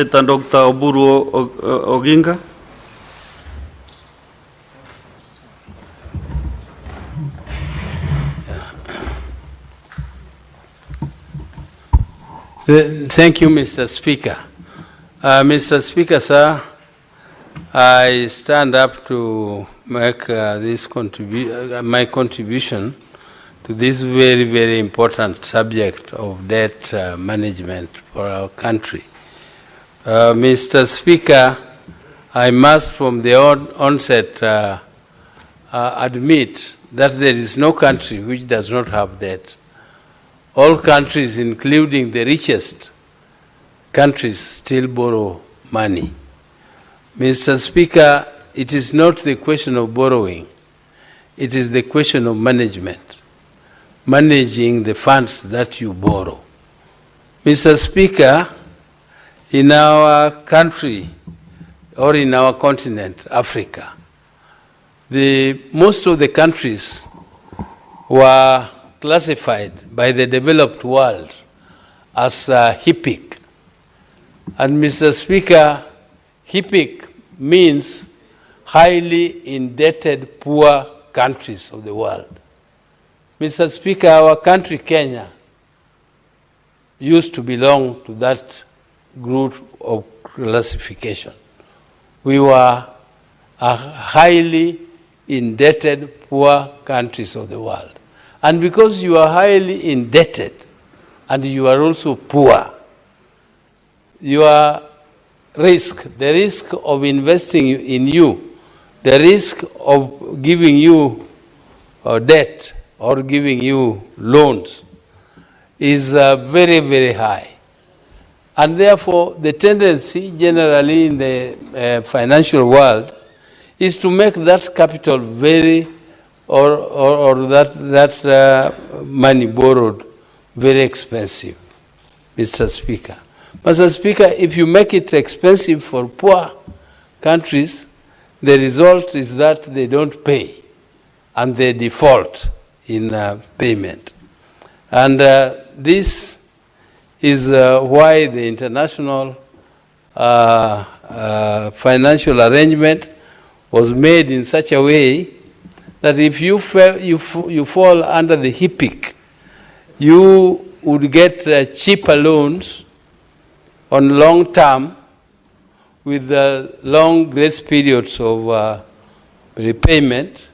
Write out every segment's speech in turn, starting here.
Dr. Oburu Oginga. Thank you, Mr. Speaker. Mr. Speaker, sir, I stand up to make my contribution to this very, very important subject of debt management for our country. Mr. Speaker, I must from the onset admit that there is no country which does not have debt. All countries, including the richest countries, still borrow money. Mr. Speaker, it is not the question of borrowing. It is the question of management, managing the funds that you borrow. Mr. Speaker, in our country, or in our continent, Africa, most of the countries were classified by the developed world as HIPIC. And Mr. Speaker, HIPIC means highly indebted poor countries of the world. Mr. Speaker, our country, Kenya, used to belong to that group of classification. We were a highly indebted poor countries of the world. And because you are highly indebted and you are also poor, your risk, the risk of investing in you, the risk of giving you debt or giving you loans is very, very high. And therefore, the tendency generally in the financial world is to make that capital very, or that money borrowed very expensive, Mr. Speaker. Mr. Speaker, if you make it expensive for poor countries, the result is that they don't pay and they default in payment. And this is why the international financial arrangement was made in such a way that if you fall under the HIPIC, you would get cheaper loans on long term with long grace periods of repayment,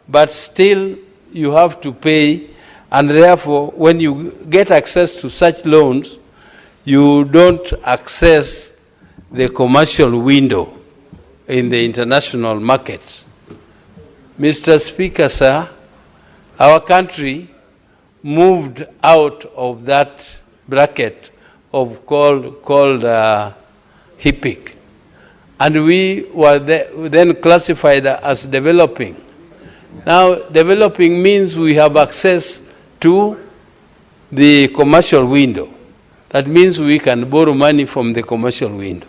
but still you have to pay. And therefore, when you get access to such loans, you don't access the commercial window in the international markets. Mr. Speaker, sir, our country moved out of that bracket of called HIPIC. And we were then classified as developing. Now, developing means we have access to the commercial window. That means we can borrow money from the commercial window.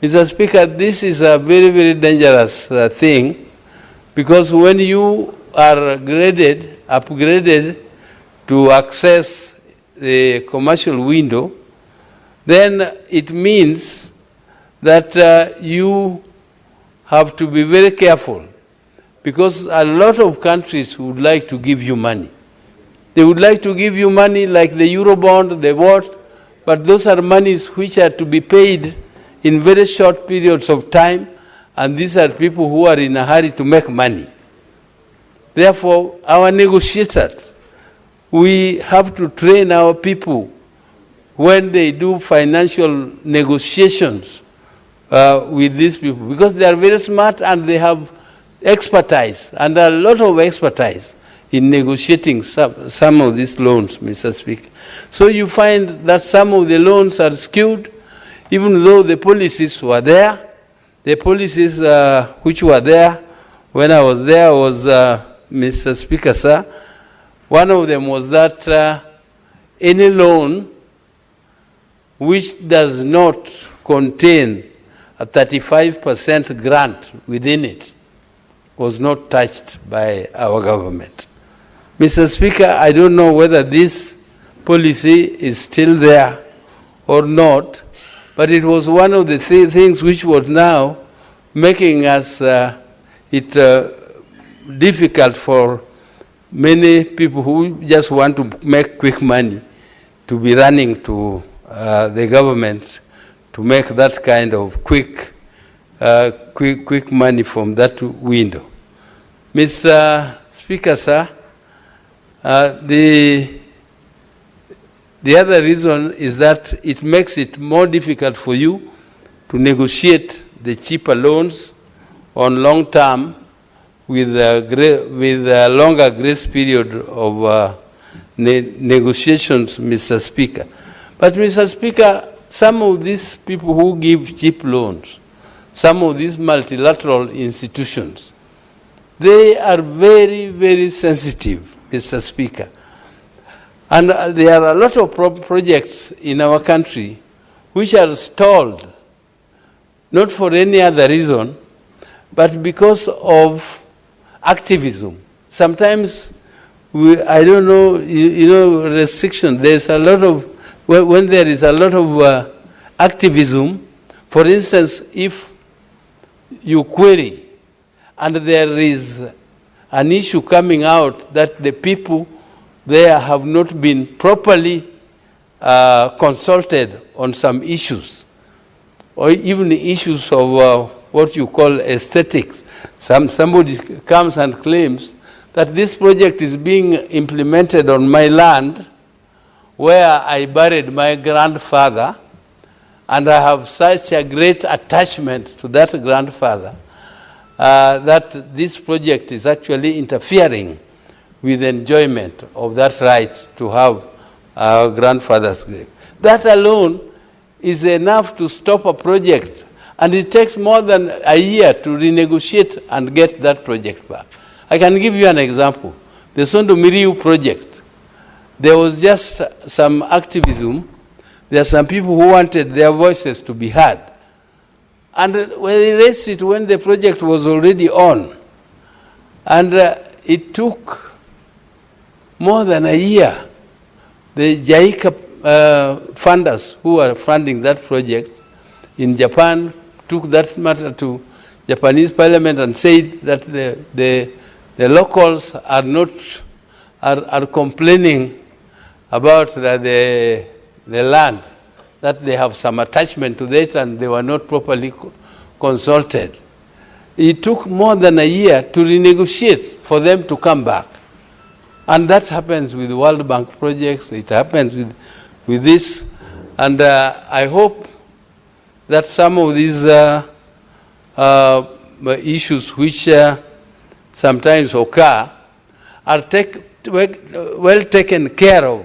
Mr. Speaker, this is a very, very dangerous thing, because when you are upgraded to access the commercial window, then it means that you have to be very careful, because a lot of countries would like to give you money. They would like to give you money like the Eurobond, the what, but those are monies which are to be paid in very short periods of time, and these are people who are in a hurry to make money. Therefore, our negotiators, we have to train our people when they do financial negotiations with these people, because they are very smart and they have expertise, and a lot of expertise in negotiating some of these loans, Mr. Speaker. So you find that some of the loans are skewed, even though the policies were there. The policies which were there when I was there was, Mr. Speaker, sir, one of them was that any loan which does not contain a 35% grant within it was not touched by our government. Mr. Speaker, I don't know whether this policy is still there or not, But it was one of the things which was now making us difficult for many people who just want to make quick money to be running to the government to make that kind of quick money from that window. Mr. Speaker, sir, the other reason is that it makes it more difficult for you to negotiate the cheaper loans on long term with a longer grace period of negotiations, Mr. Speaker. But, Mr. Speaker, some of these people who give cheap loans, some of these multilateral institutions, they are very, very sensitive, Mr. Speaker. And there are a lot of projects in our country which are stalled, not for any other reason, but because of activism. Sometimes, I don't know, restriction. There's a lot of, when there is a lot of activism, for instance, if you query and there is an issue coming out that the people there have not been properly consulted on some issues, or even issues of what you call aesthetics. Somebody comes and claims that this project is being implemented on my land where I buried my grandfather, and I have such a great attachment to that grandfather that this project is actually interfering with enjoyment of that right to have our grandfather's grave. That alone is enough to stop a project, and it takes more than a year to renegotiate and get that project back. I can give you an example. The Sondo Miriu project, there was just some activism. There are some people who wanted their voices to be heard. And when they raised it when the project was already on, and it took more than a year. The JICA funders who are funding that project in Japan took that matter to Japanese parliament and said that the locals are not are complaining about the land, that they have some attachment to it and they were not properly consulted. It took more than a year to renegotiate for them to come back. And that happens with World Bank projects, it happens with this. And I hope that some of these issues which sometimes occur are well taken care of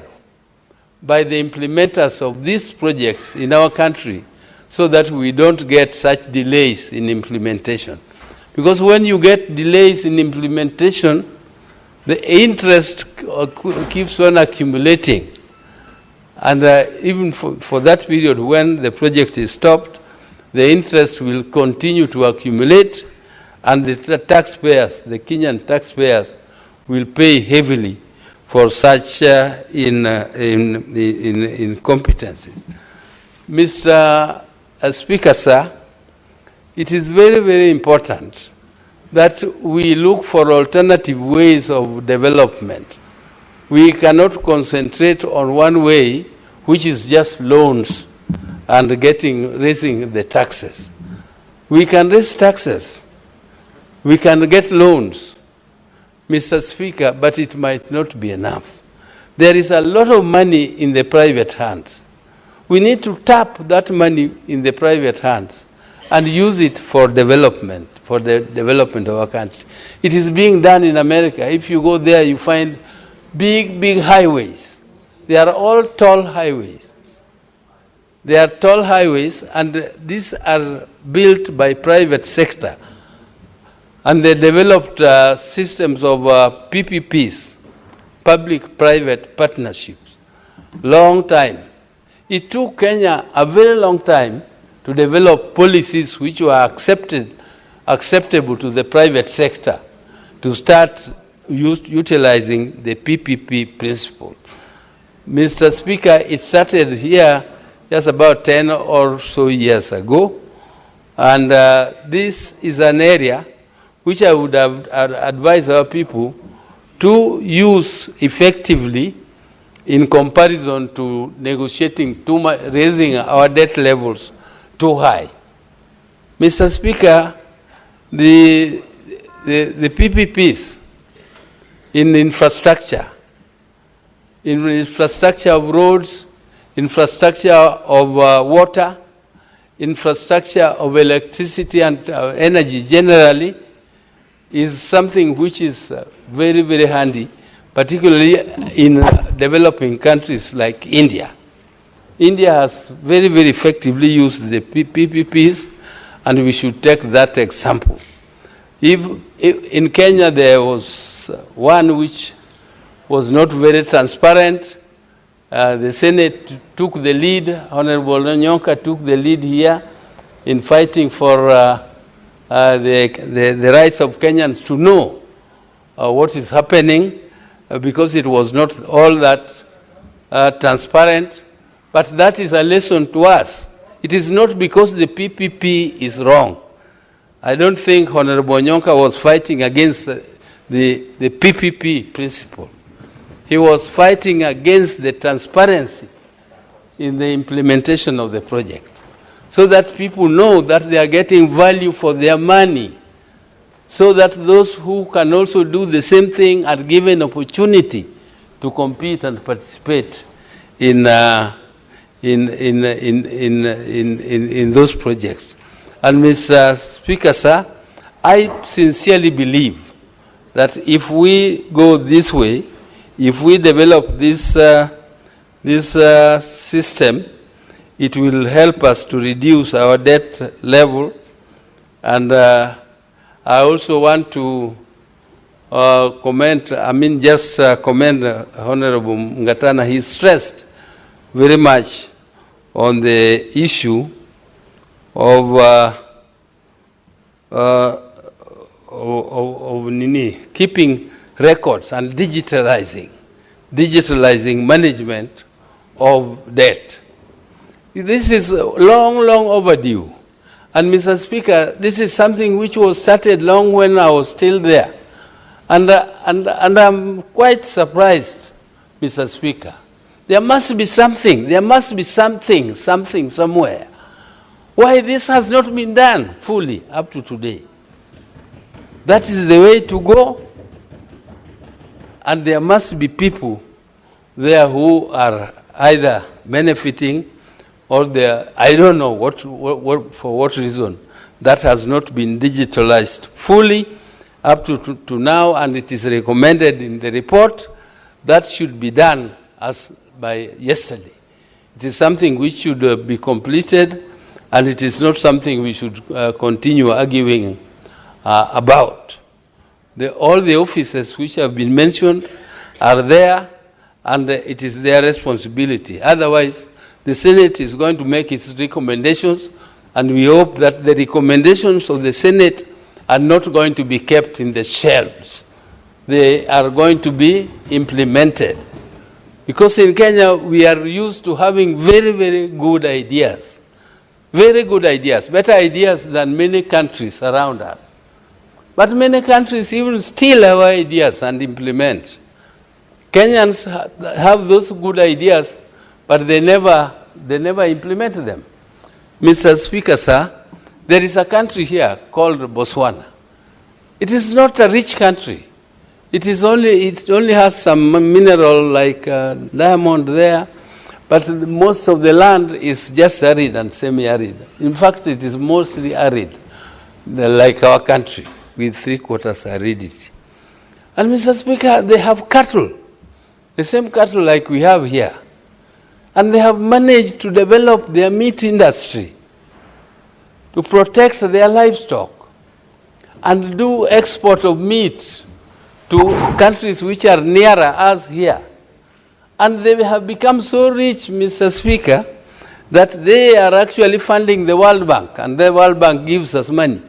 by the implementers of these projects in our country, so that we don't get such delays in implementation. Because when you get delays in implementation, the interest keeps on accumulating. And even for that period when the project is stopped, the interest will continue to accumulate, and the taxpayers, the Kenyan taxpayers, will pay heavily for such incompetencies. Mr. Speaker, sir, it is very, very important that we look for alternative ways of development. We cannot concentrate on one way, which is just loans and raising the taxes. We can raise taxes. We can get loans, Mr. Speaker, but it might not be enough. There is a lot of money in the private hands. We need to tap that money in the private hands and use it for development, for the development of our country. It is being done in America. If you go there, you find big, big highways. They are all tall highways. They are tall highways, and these are built by private sector. And they developed systems of PPPs, public-private partnerships, long time. It took Kenya a very long time to develop policies which were acceptable to the private sector, to start utilizing the PPP principle. Mr. Speaker, it started here just about 10 or so years ago. And this is an area which I would have advised our people to use effectively in comparison to negotiating too much, raising our debt levels too high. Mr. Speaker, the PPPs in infrastructure of roads, infrastructure of water, infrastructure of electricity and energy generally is something which is very, very handy, particularly in developing countries like India. India has very, very effectively used the PPPs, and we should take that example. If in Kenya there was one which was not very transparent, the Senate took the lead, Honorable Nyonka took the lead here in fighting for the rights of Kenyans to know what is happening, because it was not all that transparent. But that is a lesson to us. It is not because the PPP is wrong. I don't think Honorable Nyonka was fighting against the PPP principle. He was fighting against the transparency in the implementation of the project, so that people know that they are getting value for their money, so that those who can also do the same thing are given opportunity to compete and participate in those projects. And Mr. Speaker, sir, I sincerely believe that if we go this way, if we develop this system, it will help us to reduce our debt level. And I also want to commend Honorable Ngatana. He stressed very much on the issue of keeping records and digitalizing management of debt. This is long, long overdue. And Mr. Speaker, this is something which was started long when I was still there. And I'm quite surprised, Mr. Speaker. There must be something, something somewhere. Why this has not been done fully up to today? That is the way to go. And there must be people there who are either benefiting or I don't know for what reason, that has not been digitalized fully up to now, and it is recommended in the report that should be done as by yesterday. It is something which should be completed, and it is not something we should continue arguing about. All the offices which have been mentioned are there, and it is their responsibility. Otherwise, the Senate is going to make its recommendations, and we hope that the recommendations of the Senate are not going to be kept in the shelves. They are going to be implemented. Because in Kenya, we are used to having very, very good ideas. Very good ideas, better ideas than many countries around us. But many countries even steal our ideas and implement. Kenyans have those good ideas, but they never implement them. Mr. Speaker, sir, there is a country here called Botswana. It is not a rich country. It only has some mineral like diamond there, but most of the land is just arid and semi-arid. In fact, it is mostly arid, like our country, with 3/4 aridity. And Mr. Speaker, they have cattle, the same cattle like we have here. And they have managed to develop their meat industry, to protect their livestock, and do export of meat to countries which are nearer us here. And they have become so rich, Mr. Speaker, that they are actually funding the World Bank, and the World Bank gives us money.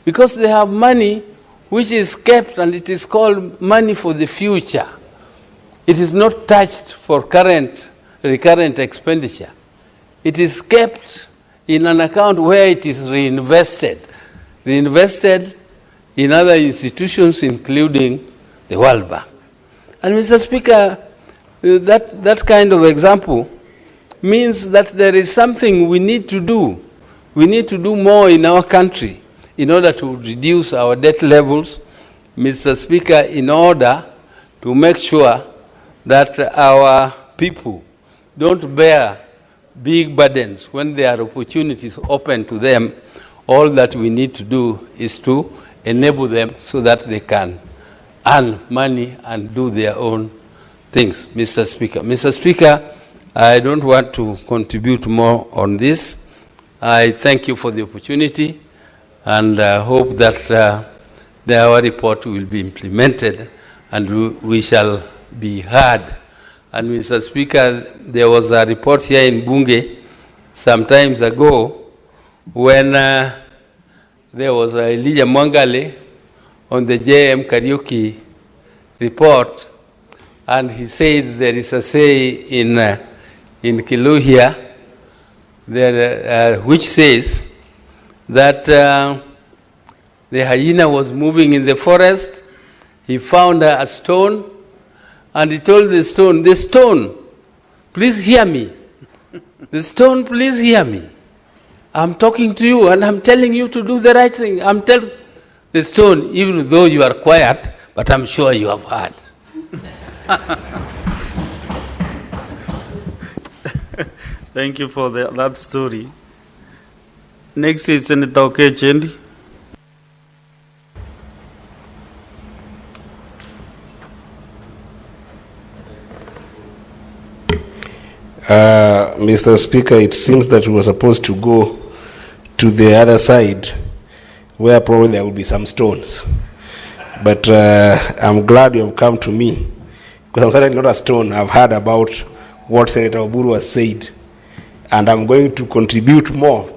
Because they have money which is kept, and it is called money for the future. It is not touched for recurrent expenditure. it is kept in an account where it is reinvested in other institutions, including the World Bank. And Mr. Speaker, that kind of example means that there is something we need to do. We need to do more in our country in order to reduce our debt levels, Mr. Speaker, in order to make sure that our people don't bear big burdens when there are opportunities open to them. All that we need to do is to enable them so that they can earn money and do their own things, Mr. Speaker. Mr. Speaker, I don't want to contribute more on this. I thank you for the opportunity, and I hope that our report will be implemented and we shall be heard. And Mr. Speaker, there was a report here in Bunge some times ago when there was Elijah Mwangale on the JM Karaoke report, and he said there is a say in Kiluhia there, which says that the hyena was moving in the forest. He found a stone, and he told the stone, please hear me. The stone, please hear me. I'm talking to you, and I'm telling you to do the right thing. I'm telling the stone, even though you are quiet, but I'm sure you have heard. Thank you for that story. Next is Senator Okechendi. Mr. Speaker, it seems that we were supposed to go to the other side where probably there will be some stones. But I'm glad you have come to me, because I'm certainly not a stone. I've heard about what Senator Oburu has said, and I'm going to contribute more to